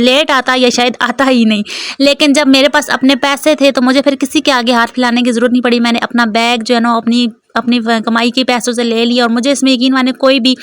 Late आता या शायद आता ही नहीं। लेकिन जब मेरे पास अपने पैसे थे तो मुझे फिर किसी के आगे हाथ फैलाने की ज़रूरत नहीं पड़ी। मैंने अपना बैग जो है ना अपनी कमाई के पैसों से ले लिया, और मुझे इसमें यकीन माने कोई भी,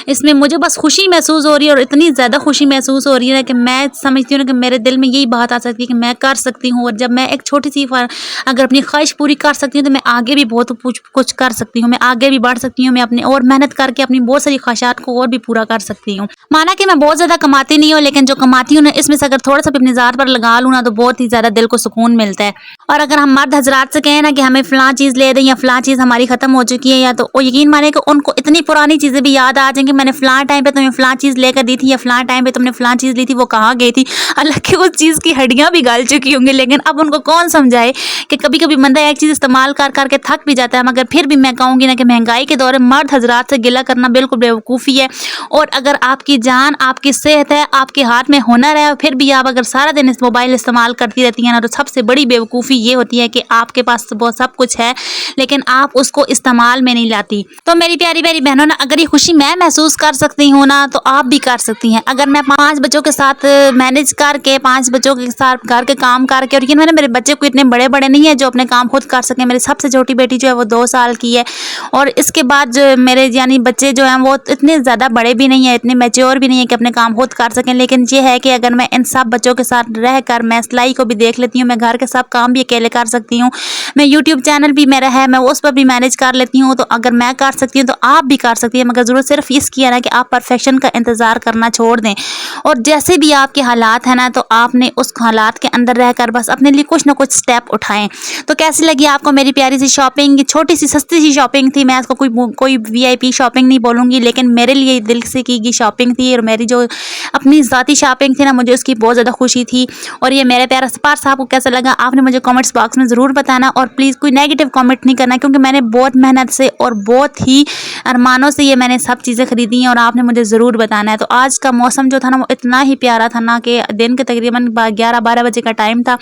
इसमें मुझे बस खुशी महसूस हो रही है, और इतनी ज़्यादा खुशी महसूस हो रही है ना कि मैं समझती हूँ ना कि मेरे दिल में यही बात आ सकती है कि मैं कर सकती हूँ। और जब मैं एक छोटी सी अगर अपनी ख्वाहिश पूरी कर सकती हूँ तो मैं आगे भी बहुत कुछ कर सकती हूँ, मैं आगे भी बढ़ सकती हूँ, मैं अपनी और मेहनत करके अपनी बहुत सारी ख्वाहिशात को और भी पूरा कर सकती हूँ। माना कि मैं बहुत ज़्यादा कमाती नहीं हूँ, लेकिन जो कमाती हूँ ना इसमें से अगर थोड़ा सा भी अपनी ज़ात पर लगा लूँ ना तो बहुत ही ज़्यादा दिल को सुकून मिलता है। और अगर हम मर्द हजरात से कहें ना कि हमें फ़लाँ चीज़ ले दें या फ़लाँ चीज़ हमारी ख़त्म हो चुकी है, या तो वो यकीन माने कि उनको इतनी पुरानी चीज़ें भी याद आ जाएंगी, मैंने फ़लाँ टाइम पे तुम्हें फ़लाँ चीज़ लेकर दी थी, या फ़लाँ टाइम पे तुमने फ़लाँ चीज़ ली थी, वो कहाँ गई थी। हालांकि उस चीज़ की हड्डियाँ भी गल चुकी होंगी, लेकिन अब उनको कौन समझाए कि कभी कभी बंदा एक चीज़ इस्तेमाल कर करके थक भी जाता है। मगर फिर भी मैं कहूँगी ना कि महंगाई के दौर में मर्द हजरात से गिला करना बिल्कुल बेवकूफ़ी है। और अगर आपकी जान, आपकी सेहत है, आपके हाथ में हुनर है, फिर भी आप अगर सारा दिन इस मोबाइल इस्तेमाल करती रहती हैं ना, तो सबसे बड़ी बेवकूफ़ी ये होती है कि आपके पास बहुत सब कुछ है लेकिन आप उसको इस्तेमाल में नहीं लाती। तो मेरी प्यारी प्यारी बहनों ना, अगर ये खुशी मैं महसूस कर सकती हूँ ना तो आप भी कर सकती हैं। अगर मैं 5 बच्चों के साथ मैनेज करके, 5 बच्चों के साथ घर के काम करके, और मैंने मेरे बच्चे को इतने बड़े बड़े नहीं है जो अपने काम खुद कर सकें। मेरी सबसे छोटी बेटी जो है वो 2 साल की है, और इसके बाद जो मेरे यानी बच्चे जो हैं वो इतने ज़्यादा बड़े भी नहीं है, इतने मैच्योर भी नहीं है कि अपने काम खुद कर सकें। लेकिन ये है कि अगर मैं इन सब बच्चों के साथ रह कर मैं सिलाई को भी देख लेती हूँ, मैं घर के सब काम भी अकेले कर सकती हूँ, मैं यूट्यूब चैनल भी मेरा है, मैं उस पर भी मैनेज कर लेती हूँ। तो अगर मैं कर सकती हूँ तो आप भी कर सकती हैं, मगर ज़रूर सिर्फ इसकी है ना कि आप परफेक्शन का इंतज़ार करना छोड़ दें। और जैसे भी आपके हालात हैं ना, तो आपने उस हालात के अंदर रहकर बस अपने लिए कुछ ना कुछ स्टेप उठाएं। तो कैसी लगी आपको मेरी प्यारी सी शॉपिंग? छोटी सी सस्ती सी शॉपिंग थी, मैं इसको कोई VIP शॉपिंग नहीं बोलूँगी, लेकिन मेरे लिए दिल से की गई शॉपिंग थी। और मेरी जो अपनी ज़ाती शॉपिंग थी ना, मुझे उसकी बहुत ज़्यादा खुशी थी। और ये मेरे प्यारा पार साहब को कैसा लगा आपने मुझे कमेंट्स बॉक्स में ज़रूर बताना। और प्लीज़ कोई नेगेटिव कमेंट नहीं करना, क्योंकि मैंने बहुत मेहनत से और बहुत ही अरमानों से ये मैंने सब चीज़ें खरीदी हैं, और आपने मुझे ज़रूर बताना है। तो आज का मौसम जो था ना वो इतना ही प्यारा था ना कि दिन के तकरीबन 11-12 बजे का टाइम था,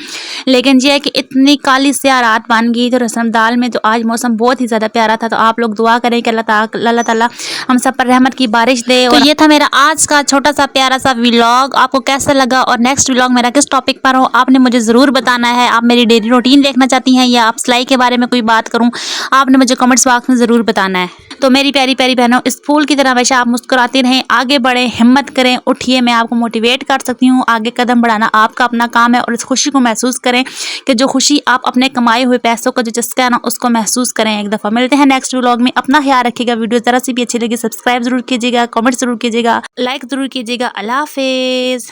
लेकिन ये है कि इतनी काली स्याह रात बन गई तो रसमदाल में। तो आज मौसम बहुत ही ज़्यादा प्यारा था। तो आप लोग दुआ करें कि अल्लाह ताला हम सब पर रहमत की बारिश दे। और ये था मेरा आज का छोटा सा प्यारा सा व्लॉग। आपको कैसा लगा और नेक्स्ट व्लॉग मेरा किस टॉपिक पर हो आपने मुझे ज़रूर बताना है। आप मेरी डेली रूटीन देखना चाहती हैं या आप सिलाई के बारे में कोई बात करूं, आपने मुझे कमेंट्स बॉक्स में ज़रूर बताना है। तो मेरी प्यारी प्यारी बहनों, इस फूल की तरह हमेशा आप मुस्कुराते रहें, आगे बढ़ें, हिम्मत करें, उठिए। मैं आपको मोटिवेट कर सकती हूँ, आगे कदम बढ़ाना आपका अपना काम है। और इस खुशी को महसूस करें कि जो खुशी आप अपने कमाए हुए पैसों का जो चस्का है ना उसको महसूस करें। एक दफ़ा मिलते हैं नेक्स्ट व्लॉग में। अपना ख्याल रखिएगा। वीडियो ज़रा सी भी अच्छी लगी सब्सक्राइब ज़रूर कीजिएगा, कमेंट ज़रूर कीजिएगा, लाइक ज़रूर कीजिएगा। अल्लाह हाफिज़।